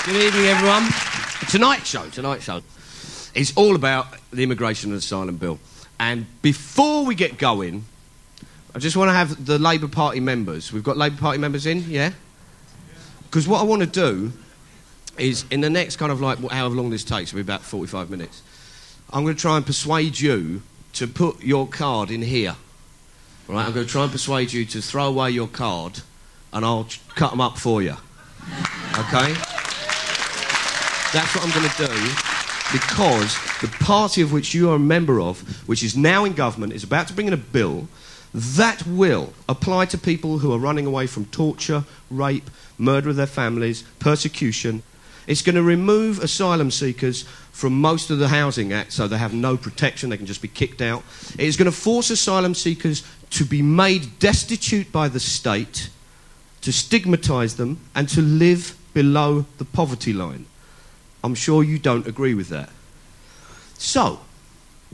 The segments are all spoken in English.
Good evening, everyone. Tonight's show is all about the immigration and asylum bill. And before we get going, I just want to have the Labour Party members. We've got Labour Party members in, yeah? Because what I want to do is, in the next kind of like however long this takes, it'll be about 45 minutes, I'm going to try and persuade you to put your card in here. All right? I'm going to try and persuade you to throw away your card and I'll cut them up for you. OK? That's what I'm going to do, because the party of which you are a member of, which is now in government, is about to bring in a bill that will apply to people who are running away from torture, rape, murder of their families, persecution. It's going to remove asylum seekers from most of the Housing Act, so they have no protection, they can just be kicked out. It is going to force asylum seekers to be made destitute by the state, to stigmatise them, and to live below the poverty line. I'm sure you don't agree with that. So,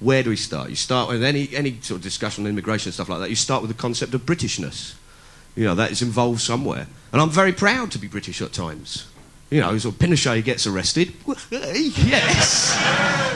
where do we start? You start with any sort of discussion on immigration and stuff like that. You start with the concept of Britishness. You know, that is involved somewhere. And I'm very proud to be British at times. You know, sort of Pinochet gets arrested. Yes!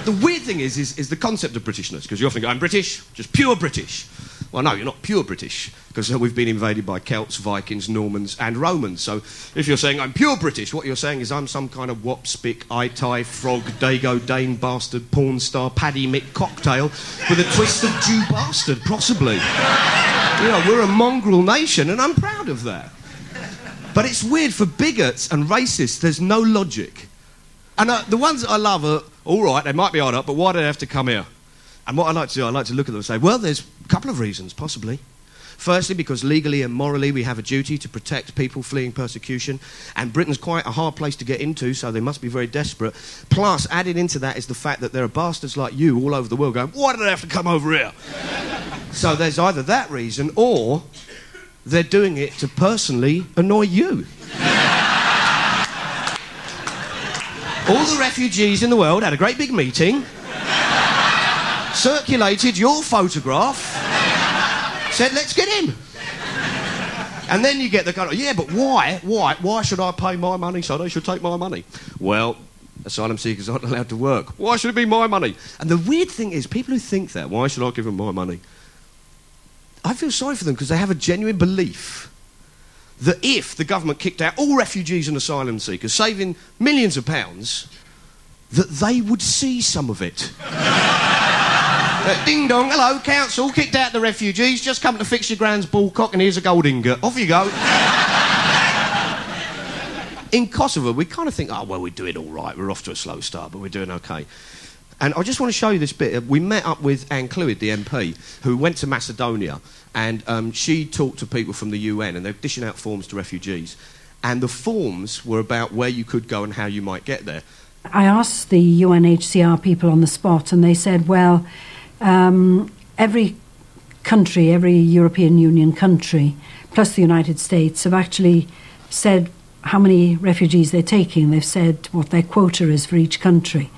The weird thing is the concept of Britishness, because you often go, I'm British, just pure British. Well, no, you're not pure British, because we've been invaded by Celts, Vikings, Normans and Romans. So if you're saying I'm pure British, what you're saying is I'm some kind of wop, spick, eye-tie, frog, dago, Dane, bastard, porn star, paddy mick cocktail with a twist of Jew bastard, possibly. You know, we're a mongrel nation, and I'm proud of that. But it's weird, for bigots and racists, there's no logic. And the ones that I love are, all right, they might be odd up, but why do they have to come here? And what I like to do, I like to look at them and say, well, there's a couple of reasons, possibly. Firstly, because legally and morally we have a duty to protect people fleeing persecution, and Britain's quite a hard place to get into, so they must be very desperate. Plus, added into that is the fact that there are bastards like you all over the world going, why do they have to come over here? So there's either that reason, or they're doing it to personally annoy you. All the refugees in the world had a great big meeting, circulated your photograph, said, let's get him. And then you get the kind of, yeah, but why? Why should I pay my money so they should take my money? Well, asylum seekers aren't allowed to work. Why should it be my money? And the weird thing is, people who think that, why should I give them my money? I feel sorry for them, because they have a genuine belief that if the government kicked out all refugees and asylum seekers, saving millions of pounds, that they would see some of it. Ding dong, hello, council, kicked out the refugees, just come to fix your grand's ball cock and here's a gold ingot. Off you go. In Kosovo, we kind of think, oh, well, we're doing all right, we're off to a slow start, but we're doing okay. And I just want to show you this bit. We met up with Anne Clwyd, the MP, who went to Macedonia, and she talked to people from the UN, and they're dishing out forms to refugees. And the forms were about where you could go and how you might get there. I asked the UNHCR people on the spot, and they said, well, every country, every European Union country, plus the United States, have actually said how many refugees they're taking. They've said what their quota is for each country.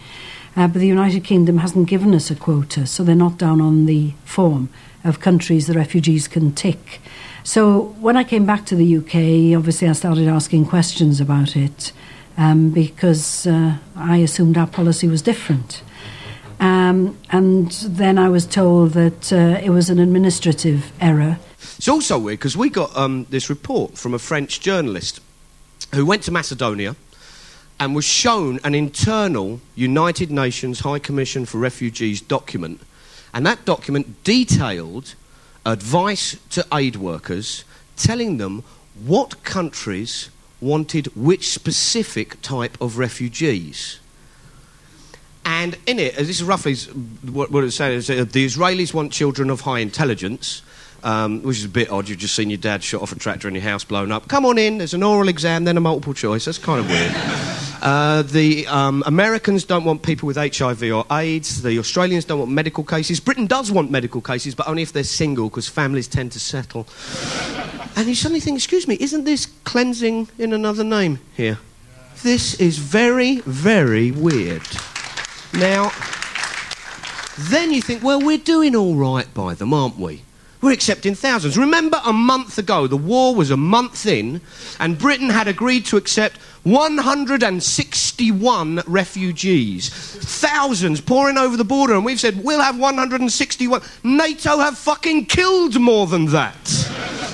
But the United Kingdom hasn't given us a quota, so they're not down on the form of countries the refugees can tick. So when I came back to the UK, obviously I started asking questions about it, because I assumed our policy was different. And then I was told that it was an administrative error. It's also weird, because we got this report from a French journalist who went to Macedonia and was shown an internal United Nations High Commission for Refugees document. And that document detailed advice to aid workers, telling them what countries wanted which specific type of refugees. And in it, this is roughly what it says, the Israelis want children of high intelligence, which is a bit odd. You've just seen your dad shot off a tractor and your house blown up. Come on in, there's an oral exam, then a multiple choice. That's kind of weird. The Americans don't want people with HIV or AIDS. The Australians don't want medical cases. Britain does want medical cases, but only if they're single, because families tend to settle. And you suddenly think, excuse me, isn't this cleansing in another name here? This is very, very weird. Now, then you think, well, we're doing all right by them, aren't we? We're accepting thousands. Remember a month ago, the war was a month in, and Britain had agreed to accept 161 refugees. Thousands pouring over the border, and we've said, we'll have 161. NATO have fucking killed more than that.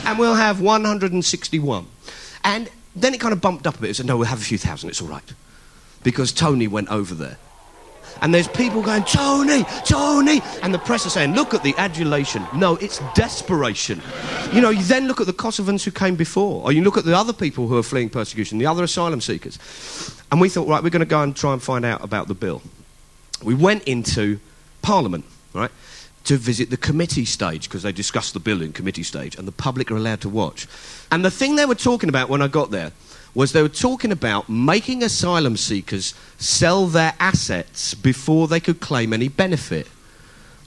And we'll have 161. And then it kind of bumped up a bit. It said, no, we'll have a few thousand, it's all right. Because Tony went over there. And there's people going, Tony, Tony! And the press are saying, look at the adulation. No, it's desperation. You know, you then look at the Kosovans who came before, or you look at the other people who are fleeing persecution, the other asylum seekers. And we thought, right, we're going to go and try and find out about the bill. We went into Parliament, right, to visit the committee stage, because they discussed the bill in committee stage, and the public are allowed to watch. And the thing they were talking about when I got there was they were talking about making asylum seekers sell their assets before they could claim any benefit.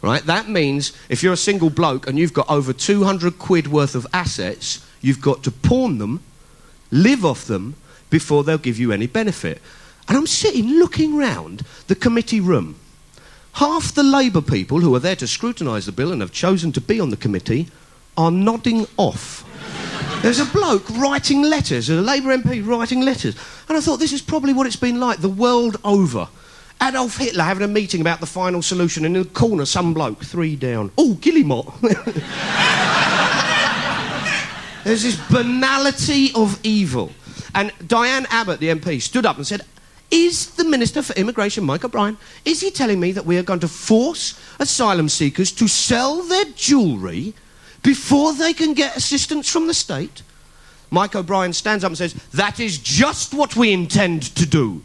Right? That means if you're a single bloke and you've got over 200 quid worth of assets, you've got to pawn them, live off them, before they'll give you any benefit. And I'm sitting looking round the committee room. Half the Labour people who are there to scrutinise the bill and have chosen to be on the committee are nodding off. There's a bloke writing letters, a Labour MP writing letters. And I thought, this is probably what it's been like the world over. Adolf Hitler having a meeting about the final solution, and in the corner, some bloke, 3 down. Oh, Guillemot. There's this banality of evil. And Diane Abbott, the MP, stood up and said, is the Minister for Immigration, Mike O'Brien, is he telling me that we are going to force asylum seekers to sell their jewellery before they can get assistance from the state? Mike O'Brien stands up and says, that is just what we intend to do.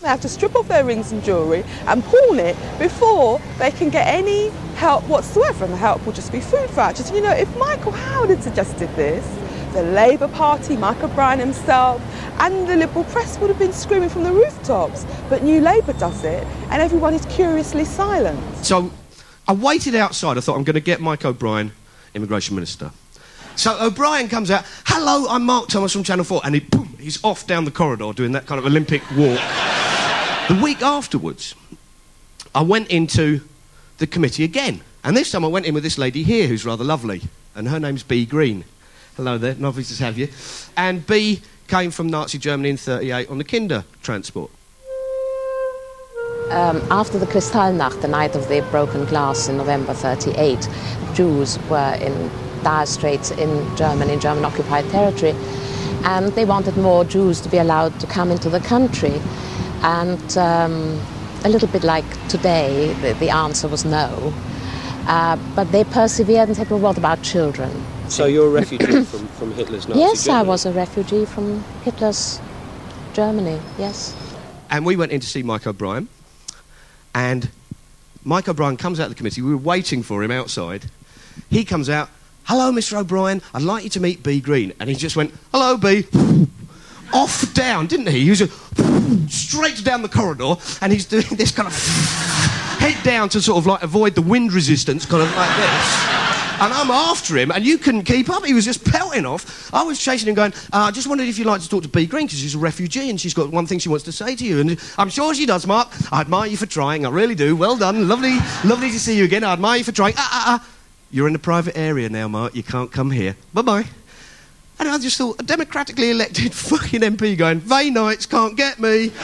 They have to strip off their rings and jewellery and pawn it before they can get any help whatsoever, and the help will just be food vouchers. You know, if Michael Howard had suggested this, the Labour Party, Mike O'Brien himself, and the Liberal press would have been screaming from the rooftops. But New Labour does it, and everyone is curiously silent. So I waited outside. I thought, I'm going to get Mike O'Brien, Immigration Minister. So O'Brien comes out, hello, I'm Mark Thomas from Channel 4, and he's off down the corridor doing that kind of Olympic walk. The week afterwards, I went into the committee again, and this time I went in with this lady here who's rather lovely, and her name's Bea Green. Hello there, lovely to have you. And Bea came from Nazi Germany in '38 on the Kinder transport. After the Kristallnacht, the night of the broken glass in November '38, Jews were in dire straits in German-occupied territory, and they wanted more Jews to be allowed to come into the country. And a little bit like today, the answer was no. But they persevered and said, well, what about children? So you're a refugee from Hitler's Nazi Yes, Germany? I was a refugee from Hitler's Germany, yes. And we went in to see Mike O'Brien, and Mike O'Brien comes out of the committee. We were waiting for him outside. He comes out, hello, Mr. O'Brien, I'd like you to meet Bea Green. And he just went, hello, Bea. Off down, didn't he? He was straight down the corridor, and he's doing this kind of head down to sort of like avoid the wind resistance, kind of like this. And I'm after him, and you couldn't keep up. He was just pelting off. I was chasing him going, I just wondered if you'd like to talk to Bea Green, because she's a refugee, and she's got one thing she wants to say to you. And I'm sure she does, Mark. I admire you for trying. I really do. Well done. Lovely to see you again. I admire you for trying. You're in a private area now, Mark. You can't come here. Bye-bye. And I just thought, a democratically elected fucking MP going, Vay Knights can't get me. You know,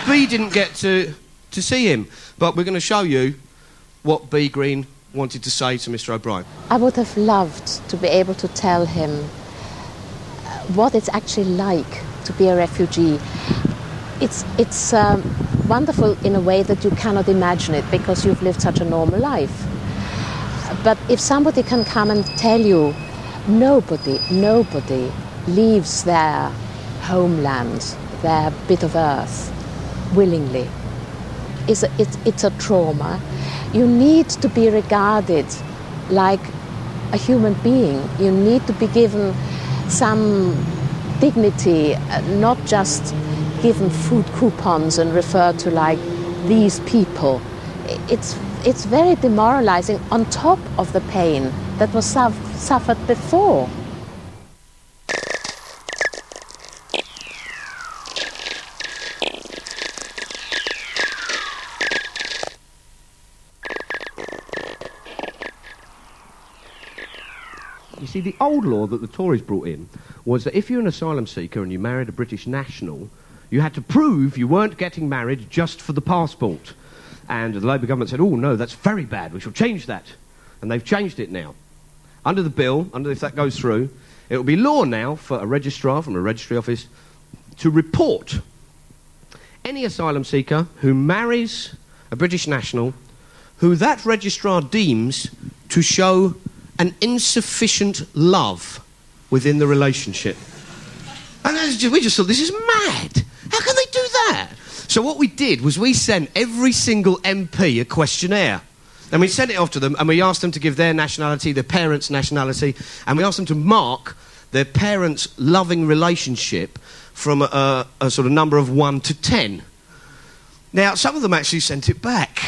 Bea didn't get to see him. But we're going to show you what Bea Green wanted to say to Mr. O'Brien. I would have loved to be able to tell him what it's actually like to be a refugee. It's wonderful in a way that you cannot imagine it, because you've lived such a normal life. But if somebody can come and tell you, nobody leaves their homeland, their bit of earth, willingly. It's a trauma. You need to be regarded like a human being. You need to be given some dignity, not just given food coupons and referred to like these people. It's very demoralizing on top of the pain that was suffered before. You see, the old law that the Tories brought in was that if you're an asylum seeker and you married a British national, you had to prove you weren't getting married just for the passport. And the Labour government said, oh, no, that's very bad. We shall change that. And they've changed it now. Under the bill, if that goes through, it will be law now for a registrar from a registry office to report any asylum seeker who marries a British national who that registrar deems to show an insufficient love within the relationship. And we just thought, this is mad. How can they do that? So what we did was we sent every single MP a questionnaire. And we sent it off to them, and we asked them to give their nationality, their parents' nationality, and we asked them to mark their parents' loving relationship from a sort of number of 1 to 10. Now, some of them actually sent it back.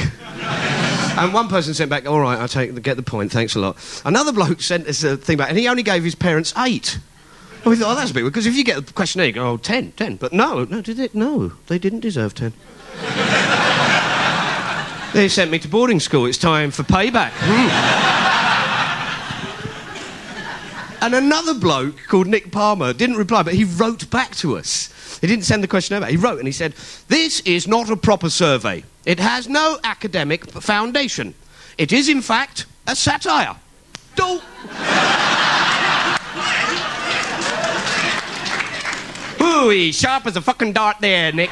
And one person sent back, all right, get the point, thanks a lot. Another bloke sent us a thing back, and he only gave his parents 8. And we thought, oh, that's a bit weird, because if you get a questionnaire, you go, oh, 10. But no, did it? No, they didn't deserve 10. They sent me to boarding school. It's time for payback. And another bloke called Nick Palmer didn't reply, but he wrote back to us. He didn't send the questionnaire back. He wrote and he said, this is not a proper survey. It has no academic foundation. It is, in fact, a satire. Ooh, he's sharp as a fucking dart there, Nick.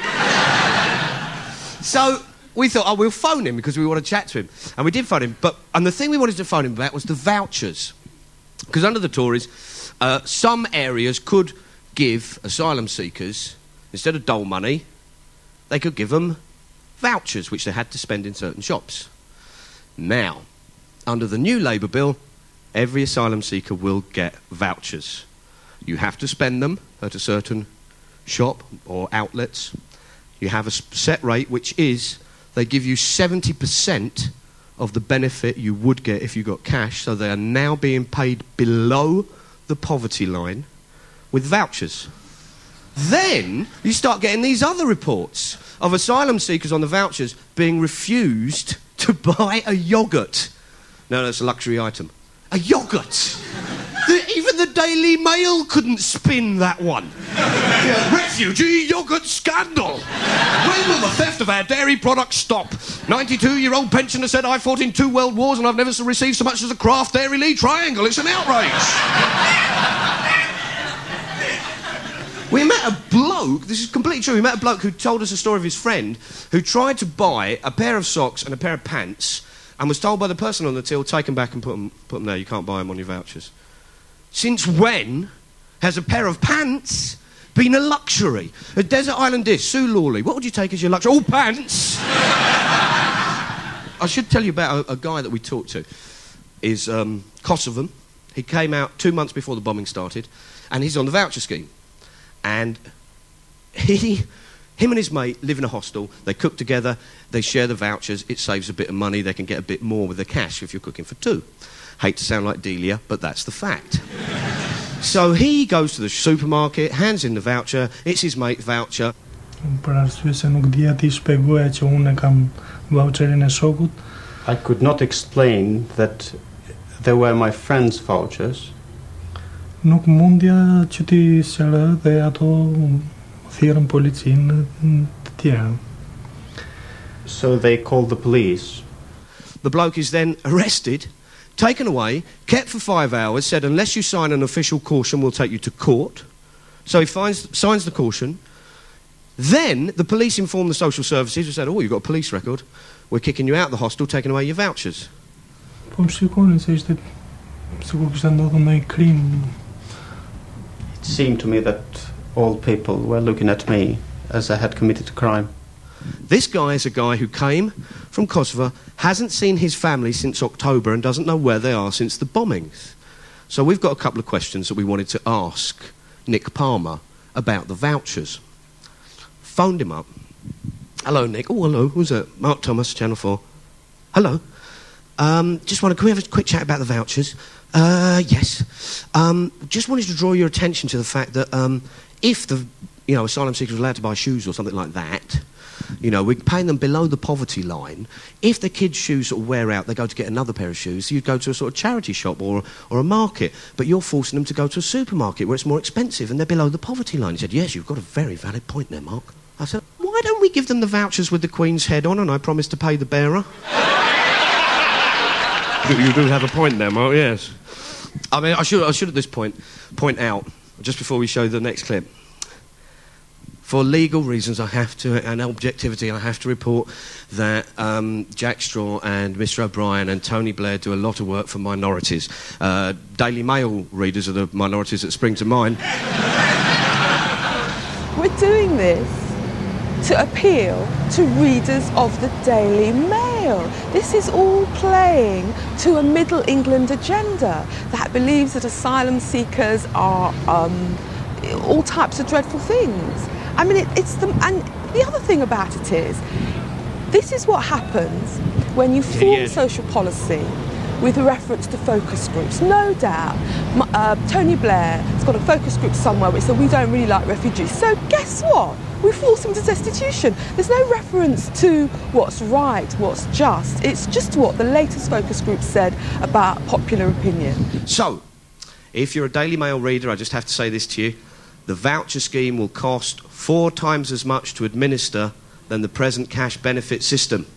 So we thought, oh, we'll phone him because we want to chat to him. And we did phone him. And the thing we wanted to phone him about was the vouchers. Because under the Tories, some areas could give asylum seekers, instead of dole money, they could give them vouchers, which they had to spend in certain shops. Now, under the new Labour bill, every asylum seeker will get vouchers. You have to spend them at a certain shop or outlets. You have a set rate, which is they give you 70% of the benefit you would get if you got cash, so they are now being paid below the poverty line with vouchers. Then you start getting these other reports of asylum seekers on the vouchers being refused to buy a yoghurt. No, that's a luxury item. A yoghurt! Even the Daily Mail couldn't spin that one. Yeah, refugee yoghurt scandal. When will the theft of our dairy products stop? 92-year-old pensioner said, I fought in 2 world wars and I've never received so much as a Kraft Dairy Lee triangle. It's an outrage. We met a bloke, this is completely true, we met a bloke who told us a story of his friend who tried to buy a pair of socks and a pair of pants and was told by the person on the till, take them back and put them there, you can't buy them on your vouchers. Since when has a pair of pants been a luxury? A desert island dish, Sue Lawley, what would you take as your luxury? Oh, pants! I should tell you about a guy that we talked to. Is Kosovan. He came out 2 months before the bombing started, and he's on the voucher scheme. And him and his mate live in a hostel, they cook together, they share the vouchers, it saves a bit of money, they can get a bit more with the cash if you're cooking for 2. Hate to sound like Delia, but that's the fact. So he goes to the supermarket, hands in the voucher, it's his mate's voucher. I could not explain that they were my friend's vouchers. Nuk mundja që ti sërë dhe ato thirrën policinë të tjerë. So they called the police. The bloke is then arrested, taken away, kept for 5 hours, said, unless you sign an official caution, we'll take you to court. So he signs the caution. Then the police inform the social services who said, oh, you've got a police record. We're kicking you out of the hostel, taking away your vouchers. Po më shikonin se ishte sikur kishte ndodhur ndonjë krim. It seemed to me that all people were looking at me as I had committed a crime. This guy is a guy who came from Kosovo, hasn't seen his family since October and doesn't know where they are since the bombings. So we've got a couple of questions that we wanted to ask Nick Palmer about the vouchers. Phoned him up. Hello, Nick. Oh, hello. Who's that? Mark Thomas, Channel 4. Hello. Just can we have a quick chat about the vouchers? Yes. Just wanted to draw your attention to the fact that if the asylum seekers are allowed to buy shoes or something like that, You know, we're paying them below the poverty line. If the kids' shoes sort of wear out, they go to get another pair of shoes. So you go to a sort of charity shop or a market, but you're forcing them to go to a supermarket where it's more expensive and they're below the poverty line. He said, yes, you've got a very valid point there, Mark. I said, why don't we give them the vouchers with the Queen's head on and I promise to pay the bearer? You do have a point there, Mark, yes. I mean, I should at this point out, just before we show the next clip, for legal reasons I have to, and objectivity, I have to report that Jack Straw and Mr O'Brien and Tony Blair do a lot of work for minorities. Daily Mail readers are the minorities that spring to mind. We're doing this to appeal to readers of the Daily Mail. This is all playing to a Middle England agenda that believes that asylum seekers are all types of dreadful things. I mean, and the other thing about it is, this is what happens when you form social policy with reference to focus groups. No doubt, Tony Blair has got a focus group somewhere which said we don't really like refugees. So guess what? We force them to destitution. There's no reference to what's right, what's just. It's just what the latest focus group said about popular opinion. So, if you're a Daily Mail reader, I just have to say this to you. The voucher scheme will cost 4 times as much to administer than the present cash benefit system.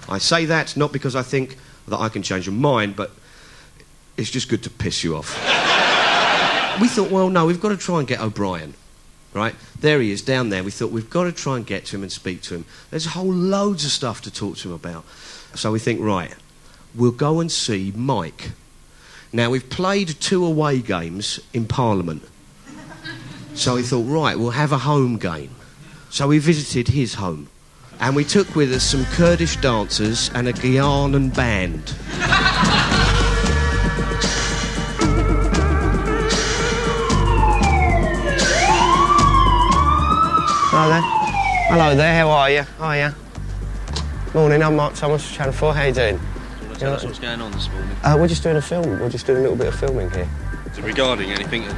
I say that not because I think that I can change your mind, but it's just good to piss you off. We thought, well, no, we've got to try and get O'Brien. Right? There he is, down there. We thought, we've got to try and get to him and speak to him. There's a whole loads of stuff to talk to him about. So we think, right, we'll go and see Mike. Now, we've played 2 away games in Parliament. So we thought, right, we'll have a home game. So we visited his home. And we took with us some Kurdish dancers and a Guianan band. Hello there. Hello there, how are you? Hiya. Morning, I'm Mark Thomas, Channel 4, how you doing? Tell us what's going on this morning. We're just doing a film, we're just doing a little bit of filming here. Is it regarding anything to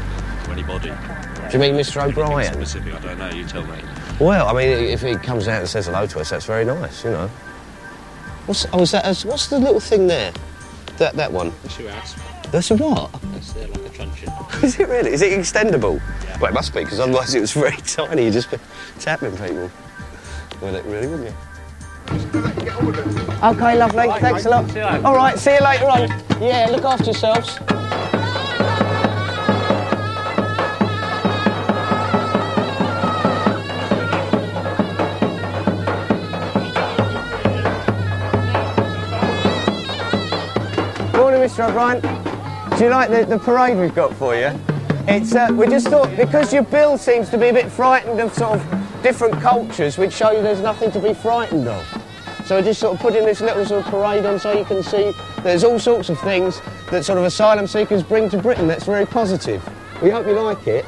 anybody? Do you mean Mr O'Brien? Specific, I don't know, you tell me. Well, I mean, if he comes out and says hello to us, that's very nice, you know. What's the little thing there? That one? That's your ass. That's a what? That's there like a truncheon. Is it really? Is it extendable? Yeah. Well, it must be, because otherwise it was very tiny. You'd just be tapping people. Well, it really wouldn't you? OK, lovely. Right, thanks a lot. All right, see you later on. Yeah, look after yourselves. Morning, Mr O'Brien. Do you like the parade we've got for you? It's we just thought, because your bill seems to be a bit frightened of sort of different cultures, we'd show you there's nothing to be frightened of. So we're just sort of putting this little sort of parade on so you can see there's all sorts of things that sort of asylum seekers bring to Britain. That's very positive. We hope you like it.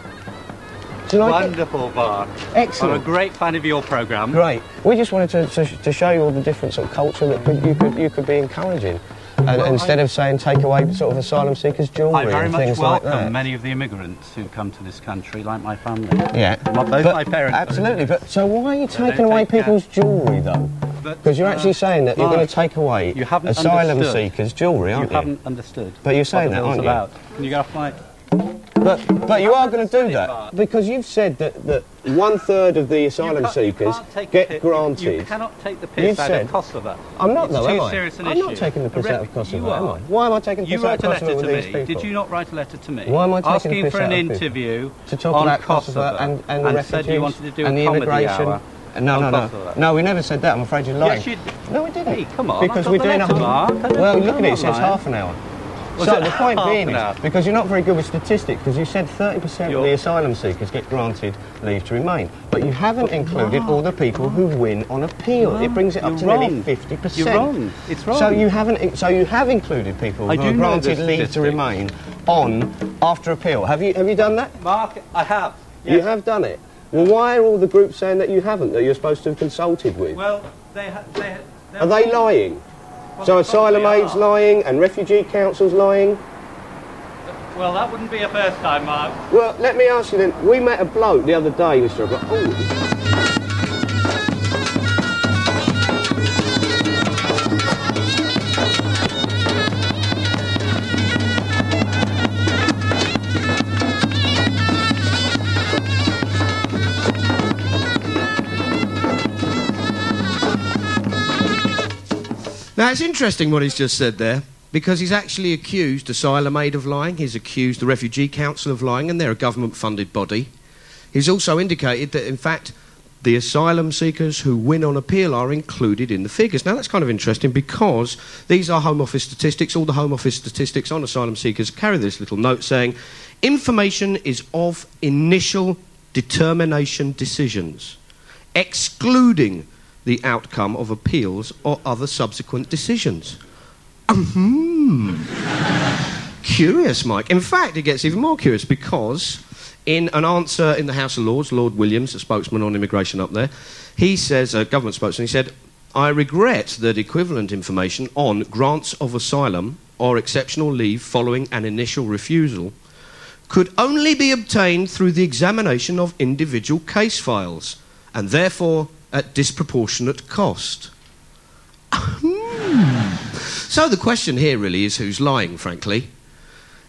Do you like Wonderful, it? Mark. Excellent. I'm a great fan of your programme. Great. We just wanted to show you all the different sort of culture that you could be encouraging. And instead of saying take away sort of asylum seekers' jewellery and things like that. I very much welcome many of the immigrants who come to this country, like my family. Yeah. Both my parents. Absolutely. But so why are you taking away people's jewellery, though? Because you're actually saying that you're going to take away asylum seekers' jewellery, aren't you? You haven't understood. But you're saying that, aren't you? Can you get off my... But you are going to do that because you've said that 1/3 of the asylum seekers get granted. You cannot take the piss out of Kosovo. I'm not, though, am I? Serious an I'm issue. not taking the piss out of Kosovo, you am I? Why am I taking the piss out of Kosovo with these people? Did you not write a letter to me? Why am I taking the piss asking for out an of interview to talk on about Kosovo and the refugees said you wanted to do and a the comedy immigration? hour. No, we never said that. I'm afraid you're lying. Yes, you did. No, we didn't. Hey, come on. Because we're doing a whole... Well, look at it. It says half an hour. So the point being is, because you're not very good with statistics, because you said 30% of the asylum seekers get granted leave to remain, but you haven't included all the people who win on appeal. It brings it up to nearly 50%. You're wrong. It's wrong. So you haven't. So you have included people who are granted leave to remain on after appeal. Have you done that? Mark, I have. Yes. You have done it. Well, why are all the groups saying that you haven't? That you're supposed to have consulted with? Well, are they lying? Well, so Asylum Aid's lying and Refugee Council's lying? Well, that wouldn't be a first time, Mark. Well, let me ask you then. We met a bloke the other day, Mr. O'Brien. Now, it's interesting what he's just said there, because he's actually accused Asylum Aid of lying, he's accused the Refugee Council of lying, and they're a government-funded body. He's also indicated that, in fact, the asylum seekers who win on appeal are included in the figures. Now, that's kind of interesting because these are Home Office statistics. All the Home Office statistics on asylum seekers carry this little note saying, information is of initial determination decisions, excluding the outcome of appeals or other subsequent decisions. Curious, Mike. In fact, it gets even more curious because in an answer in the House of Lords, Lord Williams, a spokesman on immigration up there, he says, a government spokesman, he said, I regret that equivalent information on grants of asylum or exceptional leave following an initial refusal could only be obtained through the examination of individual case files and therefore at disproportionate cost. So the question here really is who's lying, frankly.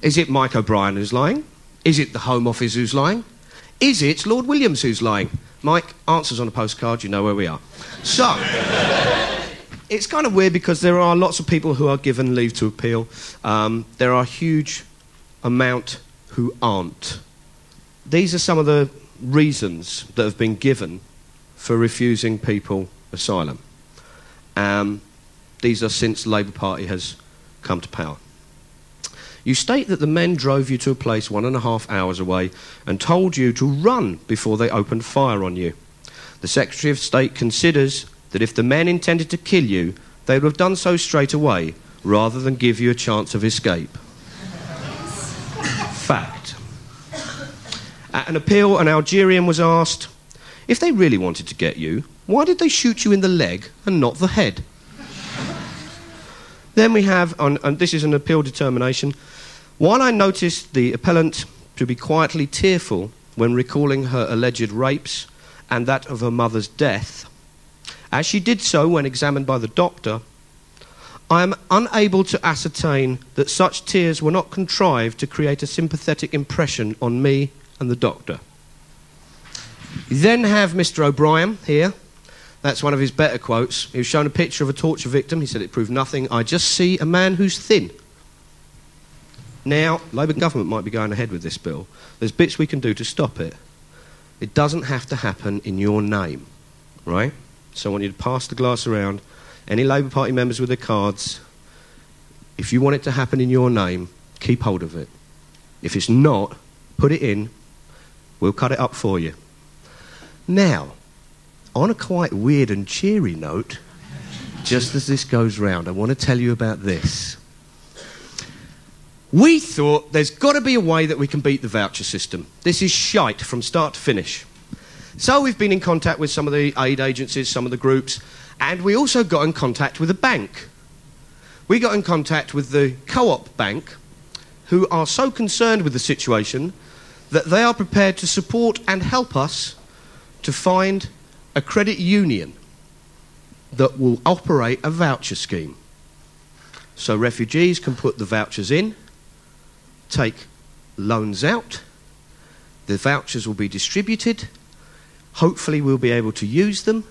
Is it Mike O'Brien who's lying? Is it the Home Office who's lying? Is it Lord Williams who's lying? Mike, answers on a postcard, you know where we are. So, it's kind of weird because there are lots of people who are given leave to appeal. There are a huge amount who aren't. These are some of the reasons that have been given for refusing people asylum. These are since the Labour Party has come to power. You state that the men drove you to a place 1.5 hours away and told you to run before they opened fire on you. The Secretary of State considers that if the men intended to kill you, they would have done so straight away, rather than give you a chance of escape. Fact. At an appeal, an Algerian was asked, if they really wanted to get you, why did they shoot you in the leg and not the head? Then we have, and this is an appeal determination, while I noticed the appellant to be quietly tearful when recalling her alleged rapes and that of her mother's death, as she did so when examined by the doctor, I am unable to ascertain that such tears were not contrived to create a sympathetic impression on me and the doctor. You then have Mr. O'Brien here. That's one of his better quotes. He was shown a picture of a torture victim. He said it proved nothing. I just see a man who's thin. Now, Labour government might be going ahead with this bill. There's bits we can do to stop it. It doesn't have to happen in your name, right? So I want you to pass the glass around. Any Labour Party members with their cards, if you want it to happen in your name, keep hold of it. If it's not, put it in. We'll cut it up for you. Now, on a quite weird and cheery note, just as this goes round, I want to tell you about this. We thought there's got to be a way that we can beat the voucher system. This is shite from start to finish. So we've been in contact with some of the aid agencies, some of the groups, and we also got in contact with a bank. We got in contact with the Co-op Bank, who are so concerned with the situation that they are prepared to support and help us to find a credit union that will operate a voucher scheme. So refugees can put the vouchers in, take loans out, the vouchers will be distributed, hopefully we'll be able to use them,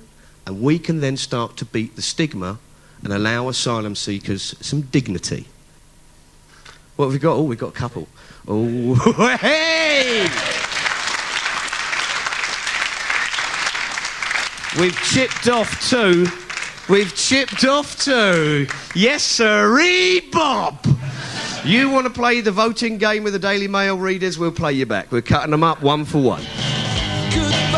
and we can then start to beat the stigma and allow asylum seekers some dignity. What have we got? Oh, we've got a couple. Oh, hey! We've chipped off two. We've chipped off two. Yes, sirree, Bob. You want to play the voting game with the Daily Mail readers? We'll play you back. We're cutting them up one for one. Good